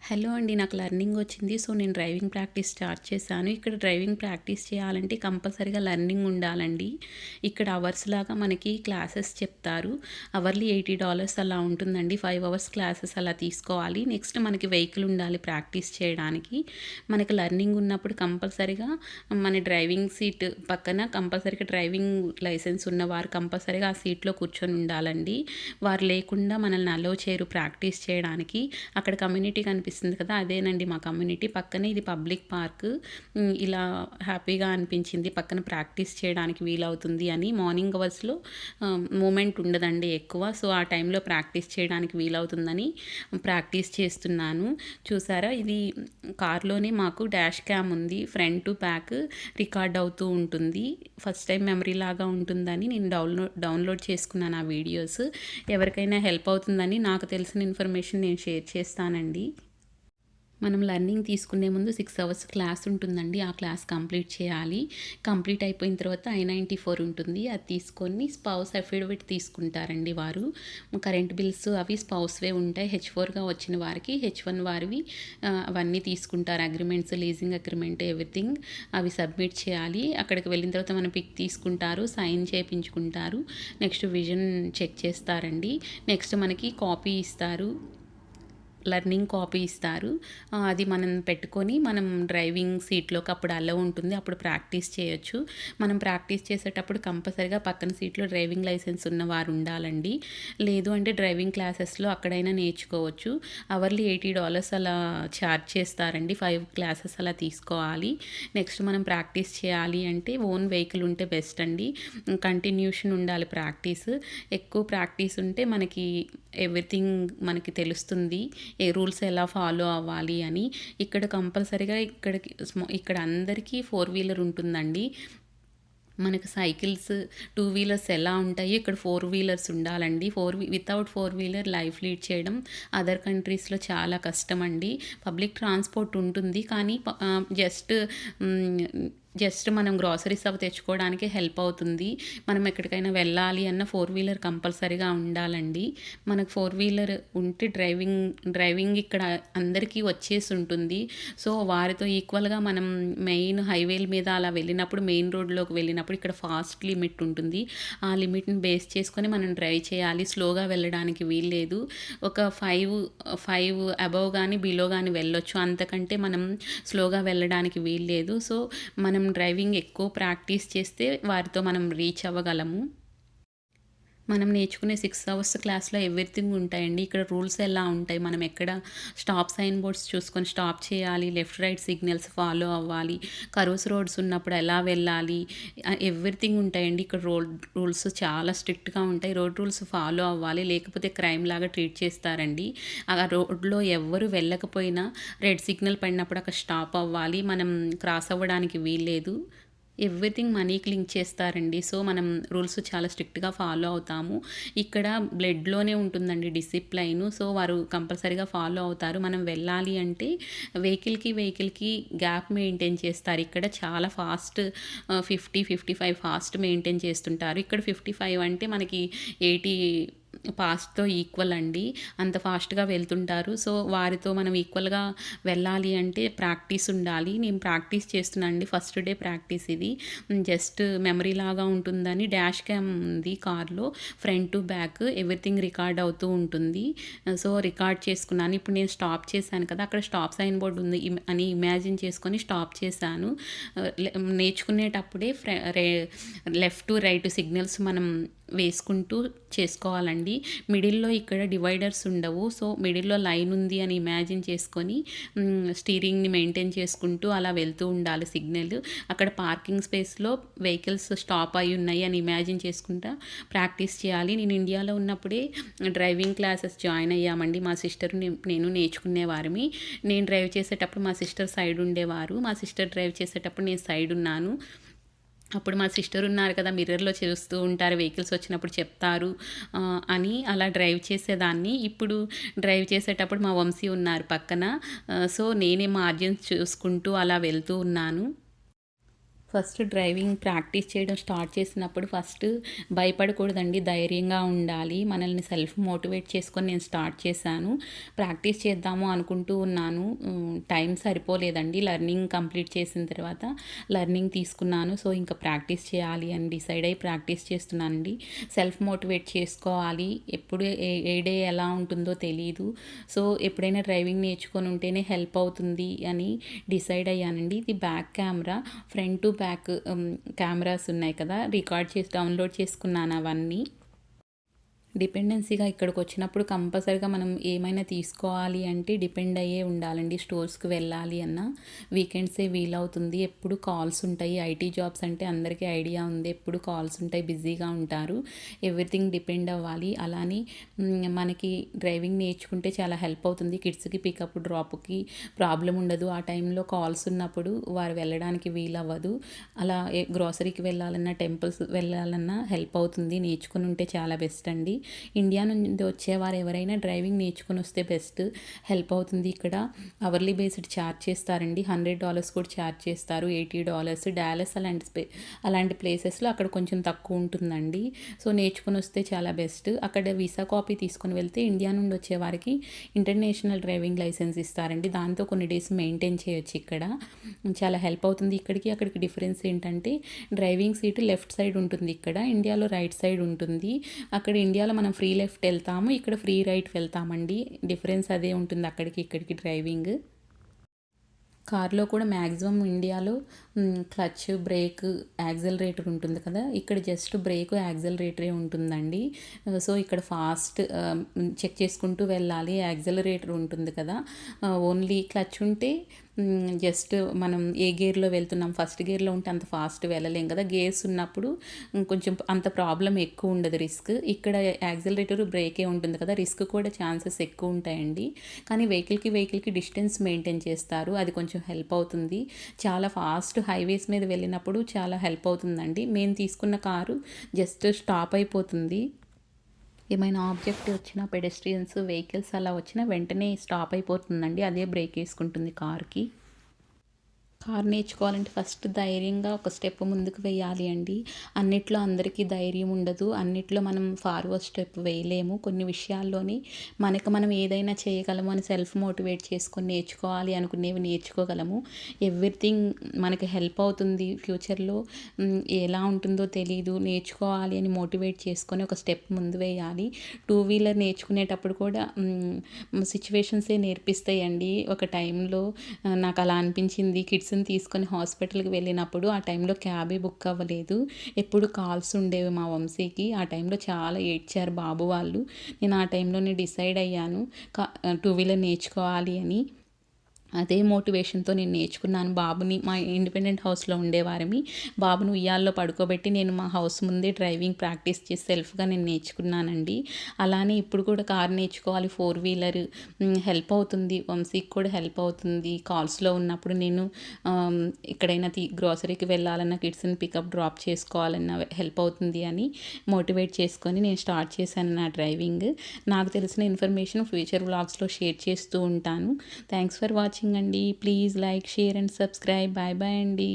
Hello అండి. నాకు learning వచ్చింది. సో, నేను డ్రైవింగ్ ప్రాక్టీస్ స్టార్ట్ చేశాను. ఇక్కడ డ్రైవింగ్ ప్రాక్టీస్ చేయాలంటే కంపల్సరీగా లెర్నింగ్ ఉండాలండి. ఇక్కడ అవర్స్ లాగా మనకి క్లాసెస్ చెప్తారు. అవర్లీ $80 అలా ఉంటుందండి. 5 అవర్స్ క్లాసెస్ అలా తీసుకోవాలి. నెక్స్ట్ మనకి వెహికల్ ఉండాలి ప్రాక్టీస్ చేయడానికి. మనకి లెర్నింగ్ ఉన్నప్పుడు కంపల్సరీగా మన డ్రైవింగ్ సీట్ పక్కన కంపల్సరీగా డ్రైవింగ్ లైసెన్స్ ఉన్నవారు కంపల్సరీగా ఆ సీట్‌లో కూర్చొని ఉండాలండి. వారు లేకుండా మనల్ని అలో చేయరు ప్రాక్టీస్ చేయడానికి. అక్కడ కమ్యూనిటీ కనిపిస్తుంది కదా, అదేనండి మా కమ్యూనిటీ. పక్కనే ఇది పబ్లిక్ పార్క్. ఇలా హ్యాపీగా అనిపించింది. పక్కన ప్రాక్టీస్ చేయడానికి వీలవుతుంది అని. మార్నింగ్ అవర్స్‌లో మూమెంట్ ఉండదండి ఎక్కువ. సో, ఆ టైంలో ప్రాక్టీస్ చేయడానికి వీలవుతుందని ప్రాక్టీస్ చేస్తున్నాను. చూసారా, ఇది కార్‌లోనే మాకు డాష్ క్యామ్ ఉంది. ఫ్రంట్ టు బ్యాక్ రికార్డ్ అవుతూ ఉంటుంది. ఫస్ట్ టైం మెమరీ లాగా ఉంటుందని నేను డౌన్లోడ్ చేసుకున్నాను ఆ వీడియోస్. ఎవరికైనా హెల్ప్ అవుతుందని నాకు తెలిసిన ఇన్ఫర్మేషన్ నేను షేర్ చేస్తానండి. మనం లెర్నింగ్ తీసుకునే ముందు 6 అవర్స్ క్లాస్ ఉంటుందండి. ఆ క్లాస్ కంప్లీట్ చేయాలి. కంప్లీట్ అయిపోయిన తర్వాత I-94 ఉంటుంది. అది తీసుకొని స్పౌస్ అఫిడవిట్ తీసుకుంటారండి వారు. కరెంట్ బిల్స్ అవి స్పౌస్వే ఉంటాయి. H4గా వచ్చిన వారికి H1 వారివి అవన్నీ తీసుకుంటారు. అగ్రిమెంట్స్, లీజింగ్ అగ్రిమెంట్, ఎవ్రీథింగ్ అవి సబ్మిట్ చేయాలి. అక్కడికి వెళ్ళిన తర్వాత మన పిక్ తీసుకుంటారు, సైన్ చేయించుకుంటారు. నెక్స్ట్ విజన్ చెక్ చేస్తారండి. నెక్స్ట్ మనకి కాపీ ఇస్తారు. లెర్నింగ్ కాపీ ఇస్తారు. అది మనం పెట్టుకొని మనం డ్రైవింగ్ సీట్లోకి అప్పుడు అలో ఉంటుంది. అప్పుడు ప్రాక్టీస్ చేయొచ్చు. మనం ప్రాక్టీస్ చేసేటప్పుడు కంపల్సరీగా పక్కన సీట్లో డ్రైవింగ్ లైసెన్స్ ఉన్నవారు ఉండాలండి. లేదు అంటే డ్రైవింగ్ క్లాసెస్లో అక్కడైనా నేర్చుకోవచ్చు. అవర్లీ $80 అలా ఛార్జ్ చేస్తారండి. 5 క్లాసెస్ అలా తీసుకోవాలి. నెక్స్ట్ మనం ప్రాక్టీస్ చేయాలి అంటే ఓన్ వెహికల్ ఉంటే బెస్ట్ అండి. కంటిన్యూషన్ ఉండాలి ప్రాక్టీస్. ఎక్కువ ప్రాక్టీస్ ఉంటే మనకి ఎవ్రీథింగ్ మనకి తెలుస్తుంది. ఏ రూల్స్ ఎలా ఫాలో అవ్వాలి అని. ఇక్కడ కంపల్సరీగా ఇక్కడ అందరికీ 4 వీలర్ ఉంటుందండి. మనకు సైకిల్స్, 2 వీలర్స్ ఎలా ఉంటాయి, ఇక్కడ 4 వీలర్స్ ఉండాలండి. వితౌట్ 4 వీలర్ లైఫ్ లీడ్ చేయడం అదర్ కంట్రీస్‌లో చాలా కష్టమండి. పబ్లిక్ ట్రాన్స్‌పోర్ట్ ఉంటుంది కానీ జస్ట్ మనం గ్రాసరీస్ అవి తెచ్చుకోవడానికే హెల్ప్ అవుతుంది. మనం ఎక్కడికైనా వెళ్ళాలి అన్న 4 వీలర్ కంపల్సరీగా ఉండాలండి. మనకు 4 వీలర్ ఉంటే డ్రైవింగ్ ఇక్కడ అందరికీ వచ్చేసి ఉంటుంది. సో, వారితో ఈక్వల్‌గా మనం మెయిన్ హైవేల మీద అలా వెళ్ళినప్పుడు, మెయిన్ రోడ్‌లోకి వెళ్ళినప్పుడు ఇక్కడ ఫాస్ట్ లిమిట్ ఉంటుంది. ఆ లిమిట్‌ని బేస్ చేసుకొని మనం డ్రైవ్ చేయాలి. స్లోగా వెళ్ళడానికి వీల్లేదు. ఒక 5 అబోవ్ గానీ, బిలో గానీ వెళ్ళొచ్చు. అంతకంటే మనం స్లోగా వెళ్ళడానికి వీల్లేదు. సో, మనం డ్రైవింగ్ ఎక్కువ ప్రాక్టీస్ చేస్తే వారితో మనం రీచ్ అవ్వగలము. మనం నేర్చుకునే 6 అవర్స్ క్లాస్‌లో ఎవ్రీథింగ్ ఉంటాయండి. ఇక్కడ రూల్స్ ఎలా ఉంటాయి, మనం ఎక్కడ స్టాప్ సైన్ బోర్డ్స్ చూసుకొని స్టాప్ చేయాలి, లెఫ్ట్ రైట్ సిగ్నల్స్ ఫాలో అవ్వాలి, కర్వ్స్ రోడ్స్ ఉన్నప్పుడు ఎలా వెళ్ళాలి, ఎవ్రీథింగ్ ఉంటాయండి. ఇక్కడ రూల్స్ చాలా స్ట్రిక్ట్‌గా ఉంటాయి. రోడ్ రూల్స్ ఫాలో అవ్వాలి, లేకపోతే క్రైమ్ లాగా ట్రీట్ చేస్తారండి. ఆ రోడ్‌లో ఎవ్వరు వెళ్ళకపోయినా రెడ్ సిగ్నల్ పడినప్పుడు అక్కడ స్టాప్ అవ్వాలి. మనం క్రాస్ అవ్వడానికి వీల్లేదు. ఎవ్రీథింగ్ మనీకి లింక్ చేస్తారండి. సో, మనం రూల్స్ చాలా స్ట్రిక్ట్‌గా ఫాలో అవుతాము. ఇక్కడ బ్లడ్‌లోనే ఉంటుందండి డిసిప్లైను. సో, వారు కంపల్సరీగా ఫాలో అవుతారు. మనం వెళ్ళాలి అంటే వెహికల్‌కి గ్యాప్ మెయింటైన్ చేస్తారు. ఇక్కడ చాలా ఫాస్ట్ 50, 55 ఫాస్ట్ మెయింటైన్ చేస్తుంటారు. ఇక్కడ 55 అంటే మనకి 80 ఫాస్ట్‌తో ఈక్వల్ అండి. అంత ఫాస్ట్‌గా వెళ్తుంటారు. సో, వారితో మనం ఈక్వల్‌గా వెళ్ళాలి అంటే ప్రాక్టీస్ ఉండాలి. నేను ప్రాక్టీస్ చేస్తున్నానండి. ఫస్ట్ డే ప్రాక్టీస్ ఇది. జస్ట్ మెమరీ లాగా ఉంటుందని డాష్ క్యామ్ ఉంది కార్‌లో. Front to back everything record అవుతూ ఉంటుంది. సో, రికార్డ్ చేసుకున్నాను. ఇప్పుడు నేను స్టాప్ చేశాను కదా, అక్కడ స్టాప్ సైన్ బోర్డ్ ఉంది అని ఇమాజిన్ చేసుకొని స్టాప్ చేశాను. నేర్చుకునేటప్పుడే లెఫ్ట్ టు రైట్ సిగ్నల్స్ మనం వేసుకుంటూ చేసుకోవాలండి. మిడిల్‌లో ఇక్కడ డివైడర్స్ ఉండవు. సో, మిడిల్‌లో లైన్ ఉంది అని ఇమాజిన్ చేసుకొని స్టీరింగ్‌ని మెయింటైన్ చేసుకుంటూ అలా వెళ్తూ ఉండాలి సిగ్నల్. అక్కడ పార్కింగ్ స్పేస్‌లో వెహికల్స్ స్టాప్ అయ్యి ఉన్నాయి అని ఇమాజిన్ చేసుకుంటా ప్రాక్టీస్ చేయాలి. నేను ఇండియాలో ఉన్నప్పుడే డ్రైవింగ్ క్లాసెస్ జాయిన్ అయ్యామండి. మా సిస్టర్ నేను నేర్చుకునేవారిమి. నేను డ్రైవ్ చేసేటప్పుడు మా సిస్టర్ సైడ్ ఉండేవారు. మా సిస్టర్ డ్రైవ్ చేసేటప్పుడు నేను సైడ్ ఉన్నాను. అప్పుడు మా సిస్టర్ ఉన్నారు కదా, మిర్రర్‌లో చూస్తూ ఉంటారు, వెహికల్స్ వచ్చినప్పుడు చెప్తారు అని అలా డ్రైవ్ చేసేదాన్ని. ఇప్పుడు డ్రైవ్ చేసేటప్పుడు మా వంశీ ఉన్నారు పక్కన. సో, నేనే మార్జిన్స్ చూసుకుంటూ అలా వెళ్తూ ఉన్నాను. ఫస్ట్ డ్రైవింగ్ ప్రాక్టీస్ చేయడం స్టార్ట్ చేసినప్పుడు ఫస్ట్ భయపడకూడదండి. ధైర్యంగా ఉండాలి. మనల్ని సెల్ఫ్ మోటివేట్ చేసుకొని నేను స్టార్ట్ చేశాను. ప్రాక్టీస్ చేద్దాము అనుకుంటూ ఉన్నాను. టైం సరిపోలేదండి. లెర్నింగ్ కంప్లీట్ చేసిన తర్వాత లెర్నింగ్ తీసుకున్నాను. సో, ఇంకా ప్రాక్టీస్ చేయాలి అని డిసైడ్ అయ్యి ప్రాక్టీస్ చేస్తున్నానండి. సెల్ఫ్ మోటివేట్ చేసుకోవాలి. ఎప్పుడు ఏ డే ఎలా ఉంటుందో తెలీదు. సో, ఎప్పుడైనా డ్రైవింగ్ నేర్చుకొని ఉంటేనే హెల్ప్ అవుతుంది అని డిసైడ్ అయ్యానండి. ఇది back camera, front to back cameras ఉన్నాయి కదా, రికార్డ్ చేసి డౌన్లోడ్ చేసుకున్నాను అవన్నీ. డిపెండెన్సీగా ఇక్కడికొచ్చినప్పుడు కంపల్సరీగా మనం ఏమైనా తీసుకోవాలి అంటే డిపెండ్ అయ్యే ఉండాలండి. స్టోర్స్‌కి వెళ్ళాలి అన్నా వీకెండ్సే వీలవుతుంది. ఎప్పుడు కాల్స్ ఉంటాయి. ఐటీ జాబ్స్ అంటే అందరికీ ఐడియా ఉంది. ఎప్పుడు కాల్స్ ఉంటాయి, బిజీగా ఉంటారు. ఎవ్రీథింగ్ డిపెండ్ అవ్వాలి. అలానే మనకి డ్రైవింగ్ నేర్చుకుంటే చాలా హెల్ప్ అవుతుంది. కిడ్స్‌కి పికప్, డ్రాప్‌కి ప్రాబ్లమ్ ఉండదు. ఆ టైంలో కాల్స్ ఉన్నప్పుడు వారు వెళ్ళడానికి వీలవ్వదు. అలా గ్రోసరీకి వెళ్ళాలన్నా, టెంపుల్స్ వెళ్ళాలన్నా హెల్ప్ అవుతుంది. నేర్చుకుని ఉంటే చాలా బెస్ట్ అండి. ఇండియా నుండి వచ్చేవారు ఎవరైనా డ్రైవింగ్ నేర్చుకొని వస్తే బెస్ట్. హెల్ప్ అవుతుంది. ఇక్కడ అవర్లీ బేస్డ్ ఛార్జ్ చేస్తారండి. $100 కూడా ఛార్జ్ చేస్తారు. $80 డాలస్ అలాంటి ప్లేసెస్లో అక్కడ కొంచెం తక్కువ ఉంటుందండి. సో, నేర్చుకొని వస్తే చాలా బెస్ట్. అక్కడ వీసా కాపీ తీసుకొని వెళ్తే ఇండియా నుండి వచ్చేవారికి ఇంటర్నేషనల్ డ్రైవింగ్ లైసెన్స్ ఇస్తారండి. దాంతో కొన్ని డేస్ మెయింటైన్ చేయొచ్చు. ఇక్కడ చాలా హెల్ప్ అవుతుంది. ఇక్కడికి అక్కడికి డిఫరెన్స్ ఏంటంటే డ్రైవింగ్ సీట్ లెఫ్ట్ సైడ్ ఉంటుంది. ఇక్కడ ఇండియాలో రైట్ సైడ్ ఉంటుంది. అక్కడ ఇండియాలో మనం ఫ్రీ లెఫ్ట్ వెళ్తాము, ఇక్కడ ఫ్రీ రైట్ వెళ్తామండి. డిఫరెన్స్ అదే ఉంటుంది అక్కడికి ఇక్కడికి డ్రైవింగ్. కార్లో కూడా మ్యాక్సిమం ఇండియాలో క్లచ్, బ్రేక్, యాక్సిలరేటర్ ఉంటుంది కదా, ఇక్కడ జస్ట్ బ్రేక్, యాక్సిలరేటరే ఉంటుందండి. సో, ఇక్కడ ఫాస్ట్ చెక్ చేసుకుంటూ వెళ్ళాలి. యాక్సిలరేటర్ ఉంటుంది కదా, ఓన్లీ క్లచ్ ఉంటే జస్ట్ మనం ఏ గేర్లో వెళ్తున్నాం, ఫస్ట్ గేర్లో ఉంటే అంత ఫాస్ట్ వెళ్ళలేం కదా, గేర్స్ ఉన్నప్పుడు కొంచెం అంత ప్రాబ్లం ఎక్కువ ఉండదు, రిస్క్. ఇక్కడ యాక్సిలరేటర్, బ్రేకే ఉంటుంది కదా, రిస్క్ కూడా ఛాన్సెస్ ఎక్కువ ఉంటాయండి. కానీ వెహికల్కి డిస్టెన్స్ మెయింటైన్ చేస్తారు. అది కొంచెం హెల్ప్ అవుతుంది. చాలా ఫాస్ట్ హైవేస్ మీద వెళ్ళినప్పుడు చాలా హెల్ప్ అవుతుందండి. మేము తీసుకున్న కారు జస్ట్ స్టాప్ అయిపోతుంది. ఏమైనా ఆబ్జెక్ట్ వచ్చినా, పెడెస్ట్రియన్స్, వెహికల్స్ అలా వచ్చినా వెంటనే స్టాప్ అయిపోతుందండి. అదే బ్రేక్ వేసుకుంటుంది కార్కి. కారు నేర్చుకోవాలంటే ఫస్ట్ ధైర్యంగా ఒక స్టెప్ ముందుకు వేయాలి అండి. అన్నిట్లో అందరికీ ధైర్యం ఉండదు. అన్నిట్లో మనం ఫార్వర్డ్ స్టెప్ వేయలేము. కొన్ని విషయాల్లోని మనకు మనం ఏదైనా చేయగలము అని సెల్ఫ్ మోటివేట్ చేసుకొని నేర్చుకోవాలి అనుకునేవి నేర్చుకోగలము. ఎవ్రీథింగ్ మనకి హెల్ప్ అవుతుంది. ఫ్యూచర్లో ఎలా ఉంటుందో తెలీదు. నేర్చుకోవాలి అని మోటివేట్ చేసుకొని ఒక స్టెప్ ముందు వేయాలి. టూ వీలర్ నేర్చుకునేటప్పుడు కూడా సిచ్యువేషన్సే నేర్పిస్తాయండి. ఒక టైంలో నాకు అలా అనిపించింది. కిడ్స్ని తీసుకొని హాస్పిటల్కి వెళ్ళినప్పుడు ఆ టైంలో క్యాబే బుక్ అవ్వలేదు. ఎప్పుడు కాల్స్ ఉండేవి మా వంశీకి. ఆ టైంలో చాలా ఏడ్చారు బాబు వాళ్ళు. నేను ఆ టైంలోనే డిసైడ్ అయ్యాను టూ వీలర్ నేర్చుకోవాలి అని. అదే మోటివేషన్తో నేను నేర్చుకున్నాను. బాబుని మా ఇండిపెండెంట్ హౌస్లో ఉండేవారమి. బాబుని ఉయ్యాల్లో పడుకోబెట్టి నేను మా హౌస్ ముందే డ్రైవింగ్ ప్రాక్టీస్ చేసి సెల్ఫ్గా నేను నేర్చుకున్నానండి. అలానే ఇప్పుడు కూడా కార్ నేర్చుకోవాలి, ఫోర్ వీలర్ హెల్ప్ అవుతుంది. వంశీకి కూడా హెల్ప్ అవుతుంది. కాల్స్లో ఉన్నప్పుడు నేను ఎక్కడైనా గ్రోసరీకి వెళ్ళాలన్నా, కిడ్స్ని పికప్, డ్రాప్ చేసుకోవాలన్నా హెల్ప్ అవుతుంది అని మోటివేట్ చేసుకొని నేను స్టార్ట్ చేశాను నా డ్రైవింగ్. నాకు తెలిసిన ఇన్ఫర్మేషన్ ఫ్యూచర్ వ్లాగ్స్లో షేర్ చేస్తూ ఉంటాను. థ్యాంక్స్ ఫర్ వాచింగ్ అండి. Please like, share and subscribe. Bye bye అండి.